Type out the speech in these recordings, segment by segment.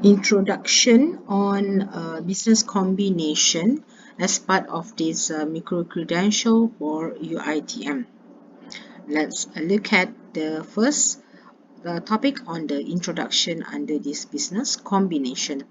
introduction on business combination as part of this micro-credential for UITM. Let's look at the first topic on the introduction under this business combination.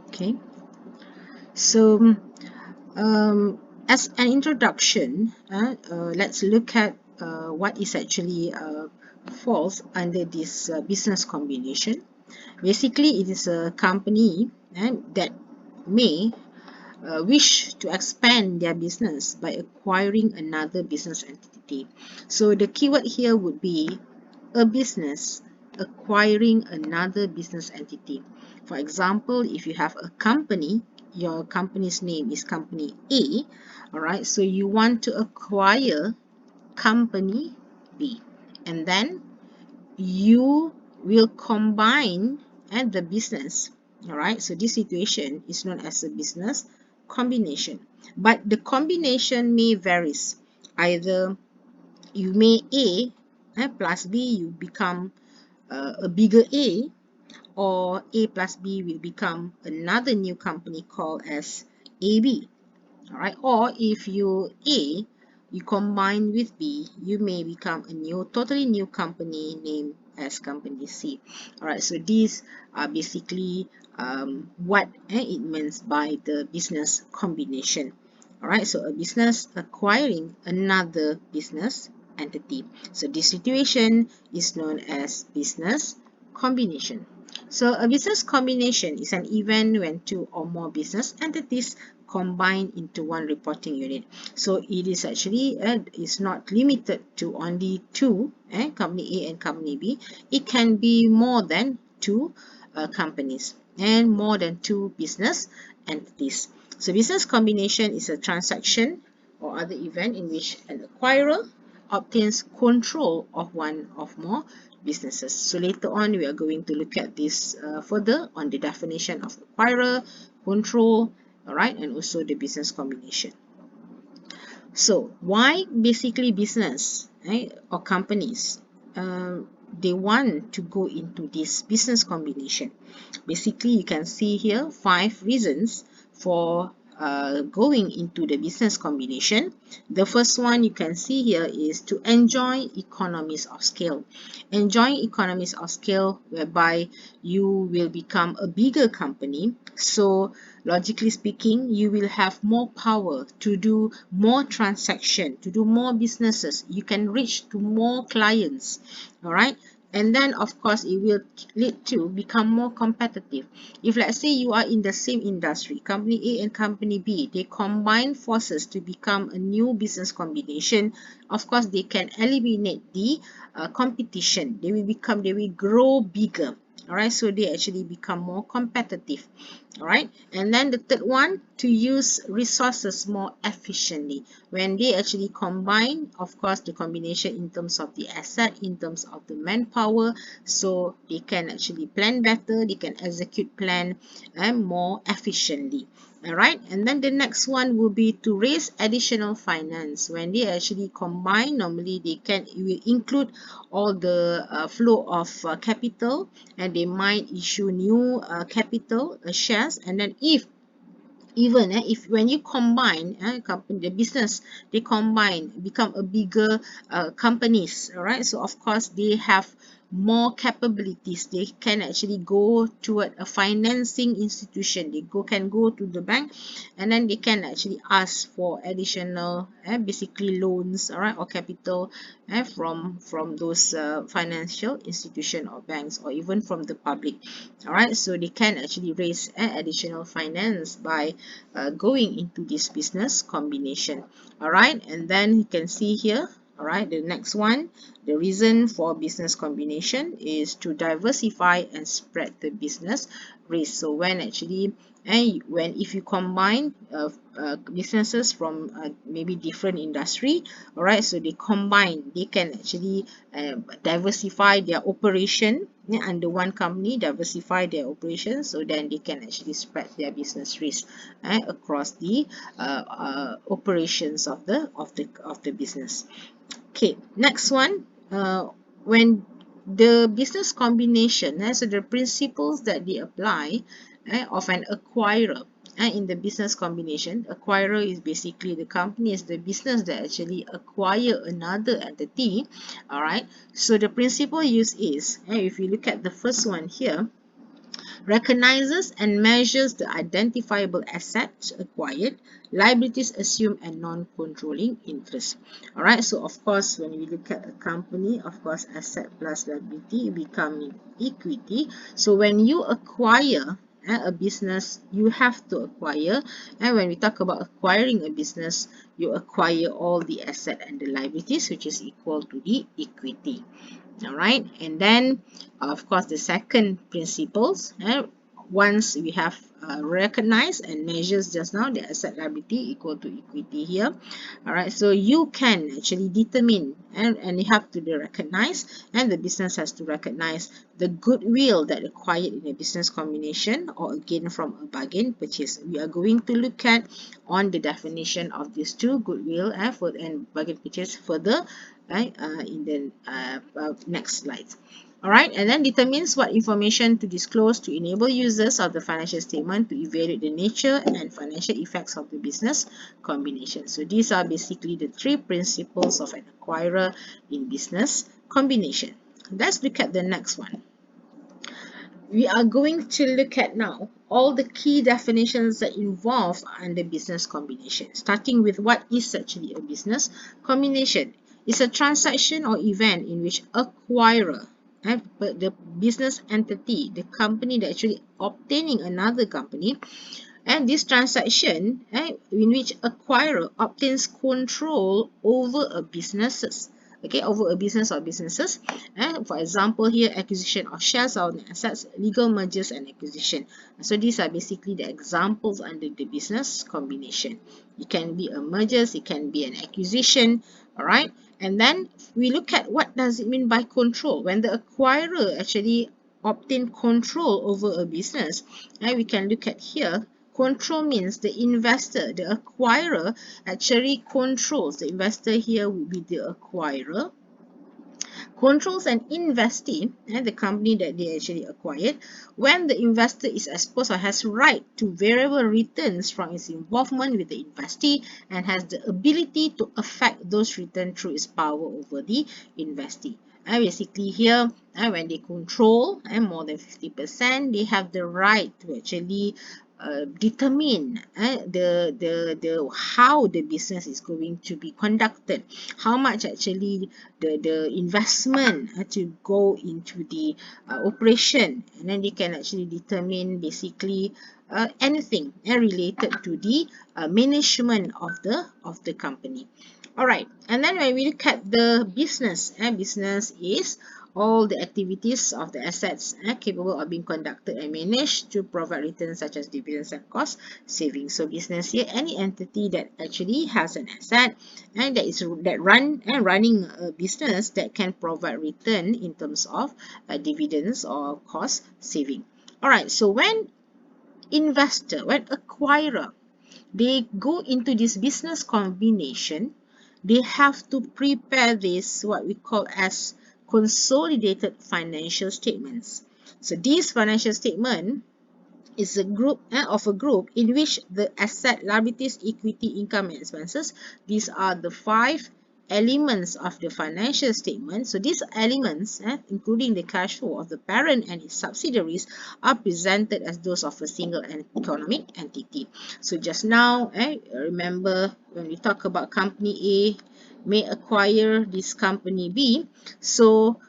Okay, so as an introduction, let's look at what is actually falls under this business combination. Basically, it is a company that may wish to expand their business by acquiring another business entity. So the keyword here would be a business acquiring another business entity. For example, if you have a company, your company's name is company A, all right, so you want to acquire company B, and then you will combine the business. All right, so this situation is known as a business combination, but the combination may varies. Either you may A plus B, you become a bigger A, or A plus B will become another new company called as AB. All right, or if you A, you combine with B, you may become a totally new company named as company C. All right, so these are basically what it means by the business combination. All right, so a business acquiring another business entity. So this situation is known as business combination. So a business combination is an event when two or more business entities combine into one reporting unit. So it is actually is not limited to only two, company A and company B. It can be more than two companies and more than two business entities. So business combination is a transaction or other event in which an acquirer obtains control of one or more businesses. So later on, we are going to look at this further on the definition of acquirer, control, all right, and also the business combination. So why basically business, right, or companies, they want to go into this business combination? Basically, you can see here 5 reasons for going into the business combination. The first one you can see here is to enjoy economies of scale. Enjoy economies of scale whereby you will become a bigger company. So logically speaking, you will have more power to do more transaction, to do more businesses. You can reach to more clients. All right. And then of course it will lead to become more competitive. If let's say you are in the same industry, company A and company B, they combine forces to become a new business combination. Of course, they can eliminate the competition. They will grow bigger. All right, so they actually become more competitive. All right, and then the third one, to use resources more efficiently. When they actually combine, of course, the combination in terms of the asset, in terms of the manpower, so they can actually plan better, they can execute plan more efficiently. All right, and then the next one will be to raise additional finance. When they actually combine, normally it will include all the flow of capital, and they might issue new capital shares. And then if when you combine the business, they combine, become a bigger companies. All right, so of course they have more capabilities. They can actually go toward a financing institution. They can go to the bank, and then they can actually ask for additional basically loans, all right, or capital from those financial institution or banks, or even from the public. All right, so they can actually raise additional finance by going into this business combination. All right, and then you can see here, all right, the next one, the reason for business combination is to diversify and spread the business risk. So when actually if you combine businesses from maybe different industry, all right, so they combine, they can actually diversify their operation under one company, diversify their operations, so then they can actually spread their business risk across the operations of the business. Okay, next one, when the business combination, so the principles that they apply of an acquirer in the business combination. Acquirer is basically the company, is the business that actually acquire another entity. All right, so the principle used is, if you look at the first one here, recognizes and measures the identifiable assets acquired, liabilities assumed, and non-controlling interest. All right, so of course, when we look at a company, of course, asset plus liability become equity. So when you acquire a business, you have to acquire, and when we talk about acquiring a business, you acquire all the asset and the liabilities, which is equal to the equity. All right, and then of course the second principles, once we have recognized and measures just now the asset liability equal to equity here. All right, so you can actually determine, and you have to recognize, and the business has to recognize the goodwill that acquired in a business combination or again from a bargain purchase. We are going to look at on the definition of these two, goodwill and bargain purchase, further right, in the next slide. All right, and then determines what information to disclose to enable users of the financial statement to evaluate the nature and financial effects of the business combination. So these are basically the three principles of an acquirer in business combination. Let's look at the next one. We are going to look at now all the key definitions that involve under business combination, starting with what is actually a business combination. It's a transaction or event in which acquirer, the business entity, the company that actually obtaining another company, and this transaction in which acquirer obtains control over a businesses, okay, over a business or businesses. For example, here acquisition of shares or assets, legal mergers and acquisition. So these are basically the examples under the business combination. It can be a mergers, it can be an acquisition. All right, and then we look at what does it mean by control. When the acquirer actually obtain control over a business, we can look at here. Control means the investor, the acquirer actually controls. The investor here will be the acquirer. Controls an investee, the company that they actually acquired, when the investor is exposed or has right to variable returns from its involvement with the investee and has the ability to affect those returns through its power over the investee. Basically here, when they control more than 50%, they have the right to actually determine the how the business is going to be conducted, how much actually the investment to go into the operation, and then they can actually determine basically anything related to the management of the company. All right, and then when we look at the business, business is all the activities of the assets capable of being conducted and managed to provide returns such as dividends and cost savings. So business here, any entity that actually has an asset and running a business that can provide return in terms of dividends or cost saving. All right, so when acquirer, they go into this business combination, they have to prepare this, what we call as consolidated financial statements. So this financial statement is a group in which the asset, liabilities, equity, income, and expenses, these are the 5 elements of the financial statement. So these elements, including the cash flow of the parent and its subsidiaries, are presented as those of a single economic entity. So just now, remember when we talk about company A may acquire this company B. So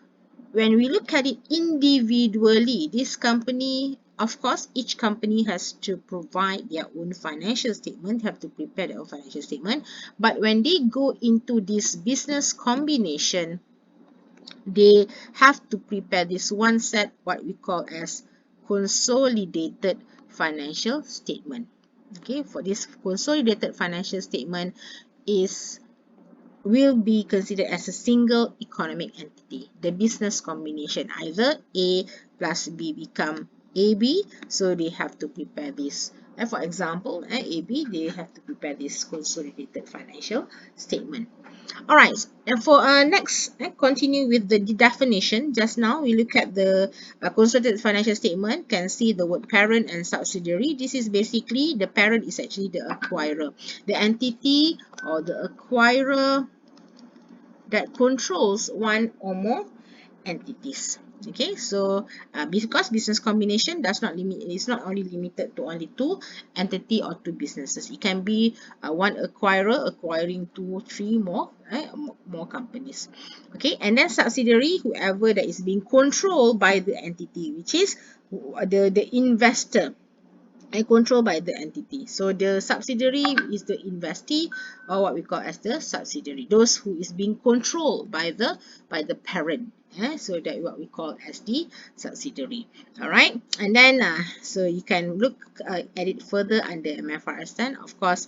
when we look at it individually, this company, of course, each company has to provide their own financial statement, have to prepare their own financial statement. But when they go into this business combination, they have to prepare this one set, what we call as consolidated financial statement. Okay, for this consolidated financial statement will be considered as a single economic entity. The business combination, either A plus B become AB, so they have to prepare this For example, AB, they have to prepare this consolidated financial statement. All right, and for next, continue with the definition. Just now, we look at the consolidated financial statement, can see the word parent and subsidiary. This is basically, the parent is actually the acquirer. The entity or the acquirer that controls one or more entities. Okay, so because business combination does not limit, it's not only limited to only two entity or two businesses. It can be one acquirer acquiring two, three more companies. Okay, and then subsidiary, whoever that is being controlled by the entity, which is the investor, and controlled by the entity. So the subsidiary is the investee, or what we call as the subsidiary, those who is being controlled by the parent. So that what we call as the subsidiary. All right, and then so you can look at it further under MFRS 10. Of course,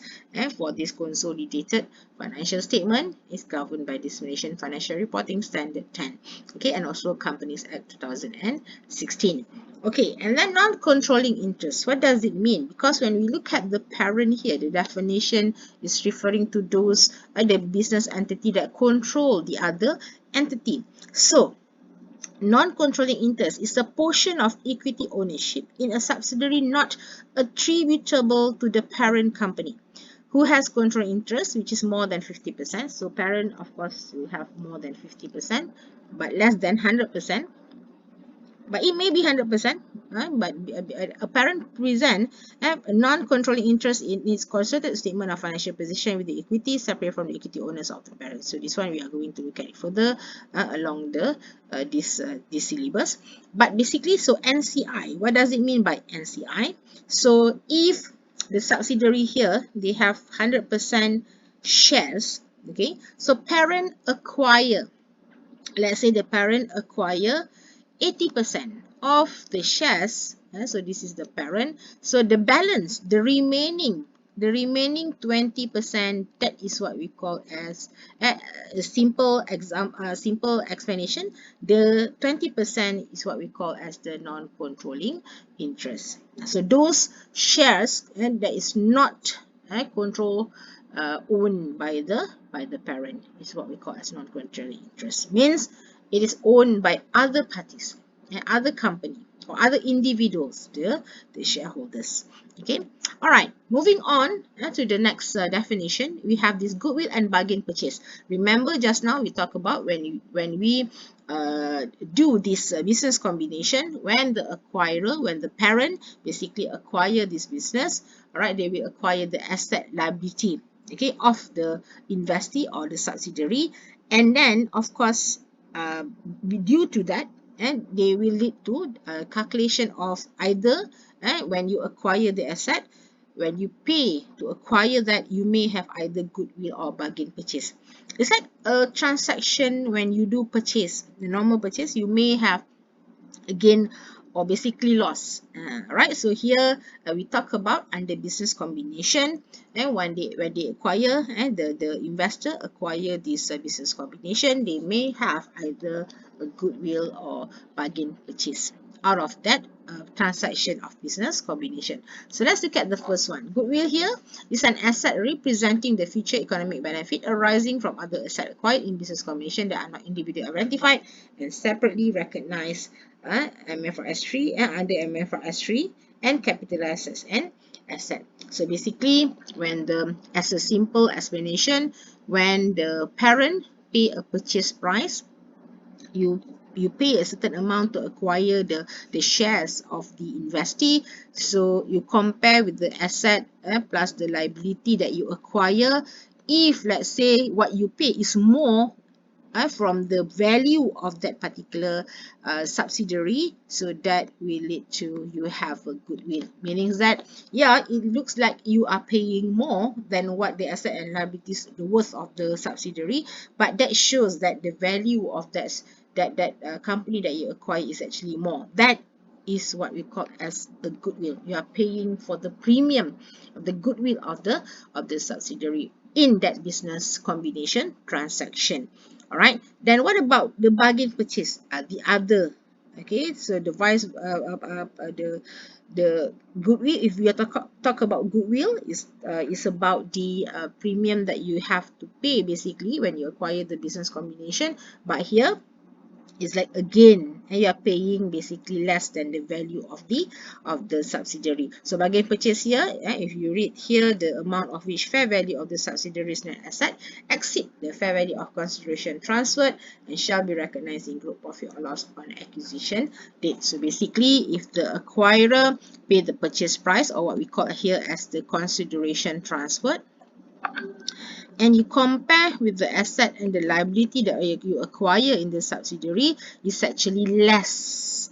for this consolidated financial statement is governed by this Malaysian Financial Reporting Standard 10. Okay, and also Companies Act 2016. Okay, and then non-controlling interest. What does it mean? Because when we look at the parent here, the definition is referring to those the business entity that control the other entity. So, non-controlling interest is a portion of equity ownership in a subsidiary not attributable to the parent company, who has control interest, which is more than 50%. So, parent, of course, will have more than 50%, but less than 100%. But it may be 100%, but a parent present a non-controlling interest in its consolidated statement of financial position with the equity separate from the equity owners of the parent. So this one we are going to look at it further along the this syllabus. But basically, so NCI, what does it mean by NCI? So if the subsidiary here, they have 100% shares, okay, so parent acquire, let's say the parent acquire 80% of the shares. So this is the parent. So the balance, the remaining 20%, that is what we call as a simple explanation. The 20% is what we call as the non-controlling interest. So those shares that is not control owned by the parent is what we call as non-controlling interest. Means it is owned by other parties and other company or other individuals, the shareholders. Okay, all right, moving on to the next definition. We have this goodwill and bargain purchase. Remember just now we talked about when we do this business combination, when the acquirer, when the parent basically acquire this business, all right, they will acquire the asset liability, okay, of the investee or the subsidiary, and then of course due to that, and they will lead to a calculation of either when you acquire the asset, when you pay to acquire that, you may have either goodwill or bargain purchase. It's like a transaction when you do purchase, the normal purchase, you may have a gain or basically loss. Right, so here we talk about under business combination, and when they acquire and the investor acquire this business combination, they may have either a goodwill or bargain purchase out of that transaction of business combination. So let's look at the first one. Goodwill here is an asset representing the future economic benefit arising from other assets acquired in business combination that are not individually identified and separately recognized MFRS 3 and under MFRS 3 and capitalized as an asset. So basically, as a simple explanation, when the parent pay a purchase price, you pay a certain amount to acquire the shares of the investee. So you compare with the asset plus the liability that you acquire. If let's say what you pay is more from the value of that particular subsidiary, so that will lead to you have a goodwill, meaning that yeah, it looks like you are paying more than what the asset and liabilities, the worth of the subsidiary, but that shows that the value of that company that you acquire is actually more. That is what we call as a goodwill. You are paying for the premium of the goodwill of the subsidiary in that business combination transaction. All right, then what about the bargain purchase? The other, okay, so the the goodwill, if we are talk about goodwill, is about the premium that you have to pay basically when you acquire the business combination. But here it's like again you are paying basically less than the value of the subsidiary. So bargain purchase here, if you read here, the amount of which fair value of the subsidiary's net asset exceed the fair value of consideration transferred and shall be recognized in group profit or loss on acquisition date. So basically, if the acquirer pay the purchase price, or what we call here as the consideration transferred, and you compare with the asset and the liability that you acquire in the subsidiary, is actually less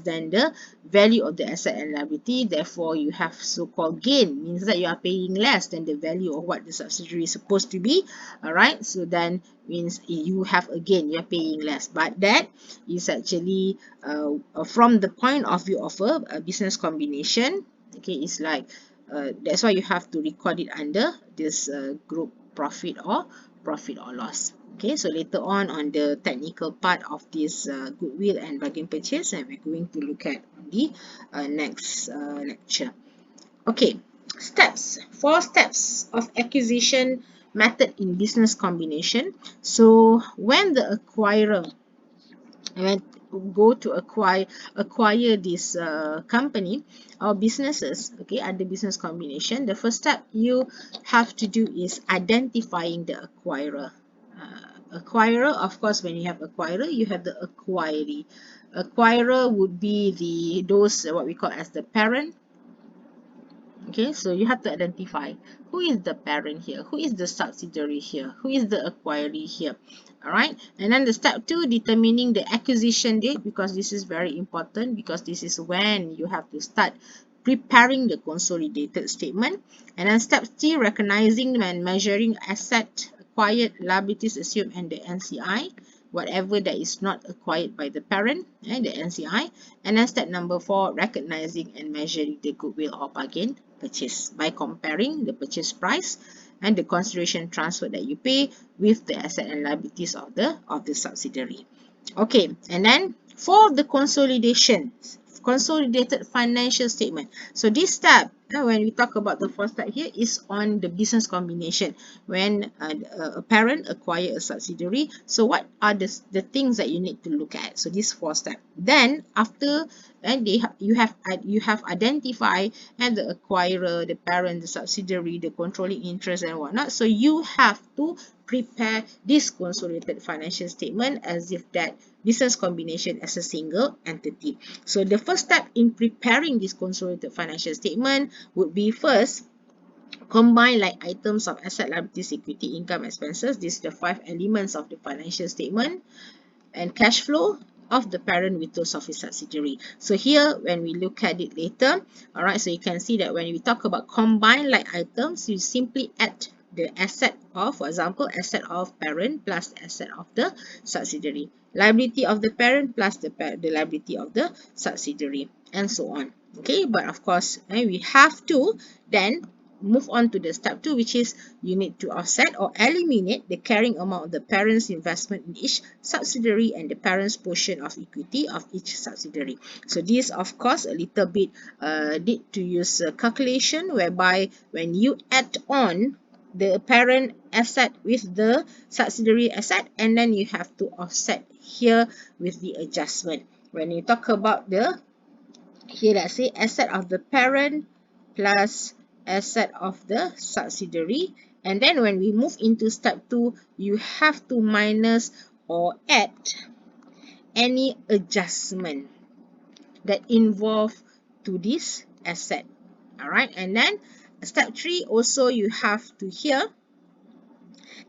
than the value of the asset and liability. Therefore, you have so-called gain, means that you are paying less than the value of what the subsidiary is supposed to be. All right, so then means you have a gain, you're paying less. But that is actually from the point of view of a business combination. Okay, it's like that's why you have to record it under this group profit or loss. Okay, so later on the technical part of this goodwill and bargain purchase, and we're going to look at on the next lecture. Okay, steps, 4 steps of acquisition method in business combination. So when the acquirer go to acquire this company or businesses, okay, under business combination, the first step you have to do is identifying the acquirer. Acquirer, of course, when you have acquirer, you have the acquiree. Acquirer would be those what we call as the parent. Okay, so you have to identify who is the parent here, who is the subsidiary here, who is the acquiree here. All right, and then the step 2, determining the acquisition date, because this is very important, because this is when you have to start preparing the consolidated statement. And then step 3, recognizing and measuring asset acquired, liabilities assumed, and the NCI, whatever that is not acquired by the parent, the NCI. And then step number 4, recognizing and measuring the goodwill or bargain purchase by comparing the purchase price and the consideration transfer that you pay with the asset and liabilities of the subsidiary. Okay, and then for the consolidated financial statement. So this step, when we talk about the first step here, is on the business combination, when a parent acquire a subsidiary. So what are the things that you need to look at? So these 4 steps. Then after you have identified and the acquirer, the parent, the subsidiary, the controlling interest and whatnot. So you have to prepare this consolidated financial statement as if that business combination as a single entity. So the first step in preparing this consolidated financial statement would be, first, combine like items of asset, liabilities, equity, income, expenses. These are the 5 elements of the financial statement, and cash flow of the parent with those of his subsidiary. So here, when we look at it later, all right, so you can see that when we talk about combined like items, you simply add the asset of, for example, asset of parent plus asset of the subsidiary, liability of the parent plus the liability of the subsidiary, and so on. Okay, but of course, we have to then move on to the step 2, which is you need to offset or eliminate the carrying amount of the parent's investment in each subsidiary and the parent's portion of equity of each subsidiary. So this, of course, a little bit need to use a calculation, whereby when you add on the parent asset with the subsidiary asset, and then you have to offset here with the adjustment. When you talk about here, let's say asset of the parent plus asset of the subsidiary, and then when we move into step 2, you have to minus or add any adjustment that involve to this asset. All right, and then step 3, also you have to here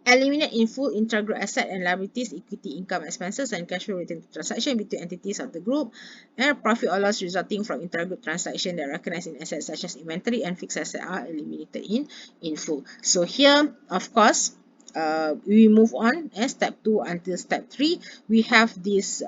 eliminate in full integral asset and liabilities, equity, income, expenses, and cash flow related to transaction between entities of the group, and profit or loss resulting from intragroup transaction that recognized in assets such as inventory and fixed assets are eliminated in full. So here, of course, we move on step 2 until step 3. We have this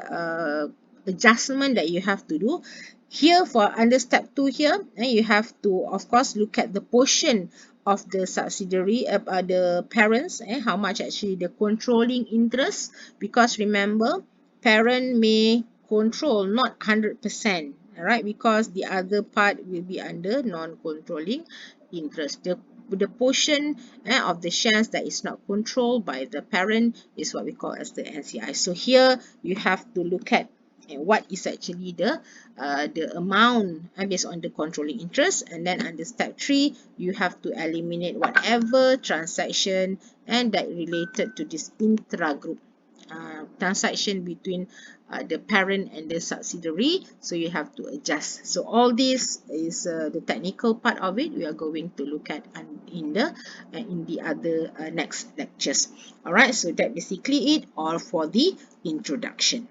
adjustment that you have to do. Here, for under step 2 here, you have to, of course, look at the portion of the subsidiary, the parents, how much actually the controlling interest, because remember, parent may control not 100%, Alright, because the other part will be under non-controlling interest. The portion of the shares that is not controlled by the parent is what we call as the NCI. So here you have to look at what is actually the amount based on the controlling interest, and then under step 3 you have to eliminate whatever transaction and that related to this intra-group transaction between the parent and the subsidiary, so you have to adjust. So all this is the technical part of it we are going to look at in the other next lectures. All right, so that basically it all for the introduction.